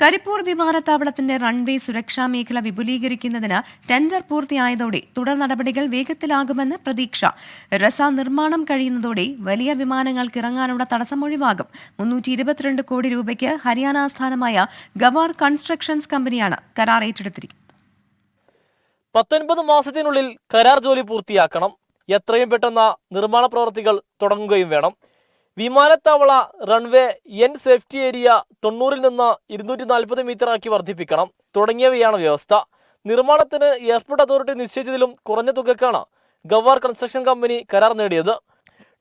കരിപ്പൂർ വിമാനത്താവളത്തിന്റെ റൺവേ സുരക്ഷാ മേഖല വിപുലീകരിക്കുന്നതിന് ടെൻഡർ പൂർത്തിയായതോടെ തുടർ നടപടികൾ വേഗത്തിലാകുമെന്ന് പ്രതീക്ഷ. റസ നിർമ്മാണം കഴിയുന്നതോടെ വലിയ വിമാനങ്ങൾക്ക് ഇറങ്ങാനുള്ള തടസ്സം ഒഴിവാകും. 322 കോടി രൂപയ്ക്ക് ഹരിയാന ആസ്ഥാനമായ ഗവാർ കൺസ്ട്രക്ഷൻസ് കമ്പനിയാണ് കരാർ ഏറ്റെടുത്തിരിക്കുന്നത്. 19 മാസത്തിനുള്ളിൽ കരാർ ജോലി പൂർത്തിയാക്കണം. എത്രയും പെട്ടെന്ന് നിർമ്മാണ പ്രവൃത്തികൾ തുടങ്ങുകയും വേണം. വിമാനത്താവള റൺവേ എൻഡ് സേഫ്റ്റി ഏരിയ 90-ൽ നിന്ന് 240 മീറ്റർ ആക്കി വർദ്ധിപ്പിക്കണം തുടങ്ങിയവയാണ് വ്യവസ്ഥ. നിർമ്മാണത്തിന് എയർപോർട്ട് അതോറിറ്റി നിശ്ചയിച്ചതിലും കുറഞ്ഞ തുകക്കാണ് ഗവാർ കൺസ്ട്രക്ഷൻ കമ്പനി കരാർ നേടിയത്.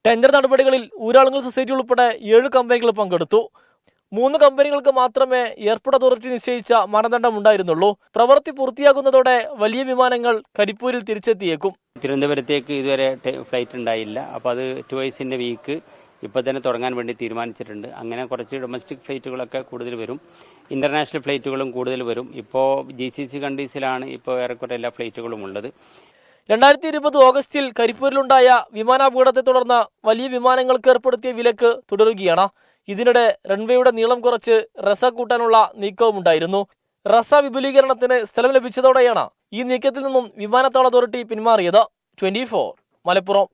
ടെൻഡർ നടപടികളിൽ ഊരാളുങ്കൽ സൊസൈറ്റി ഉൾപ്പെടെ 7 കമ്പനികൾ പങ്കെടുത്തു. 3 കമ്പനികൾക്ക് മാത്രമേ എയർപോർട്ട് അതോറിറ്റി നിശ്ചയിച്ച മാനദണ്ഡം ഉണ്ടായിരുന്നുള്ളൂ. പ്രവൃത്തി പൂർത്തിയാകുന്നതോടെ വലിയ വിമാനങ്ങൾ കരിപ്പൂരിൽ തിരിച്ചെത്തിയേക്കും. തിരുവനന്തപുരത്തേക്ക് ഇതുവരെ ഫ്ലൈറ്റ് ഉണ്ടായില്ല. അപ്പോൾ അത് ട്വൈസിൻ്റെ വീക്ക് ഇപ്പോൾ തന്നെ തുടങ്ങാൻ വേണ്ടി തീരുമാനിച്ചിട്ടുണ്ട്. അങ്ങനെ കുറച്ച് ഡൊമസ്റ്റിക് ഫ്ലൈറ്റുകളൊക്കെ കൂടുതൽ വരും, ഇൻ്റർനാഷണൽ ഫ്ലൈറ്റുകളും കൂടുതൽ വരും. ഇപ്പോൾ GCC കൺട്രീസിലാണ് ഇപ്പോൾ ഏറെക്കുറെ എല്ലാ ഫ്ലൈറ്റുകളും ഉള്ളത്. 2020 ഓഗസ്റ്റിൽ കരിപ്പൂരിലുണ്ടായ വിമാനാപകടത്തെ തുടർന്ന് വലിയ വിമാനങ്ങൾക്ക് ഏർപ്പെടുത്തിയ വിലക്ക് തുടരുകയാണ്. ഇതിനിടെ റൺവേയുടെ നീളം കുറച്ച് റസ കൂട്ടാനുള്ള നീക്കവുമുണ്ടായിരുന്നു. റസ വിപുലീകരണത്തിന് സ്ഥലം ലഭിച്ചതോടെയാണ് ഈ നീക്കത്തിൽ നിന്നും വിമാനത്താവള അതോറിറ്റി പിന്മാറിയത്. 24 മലപ്പുറം.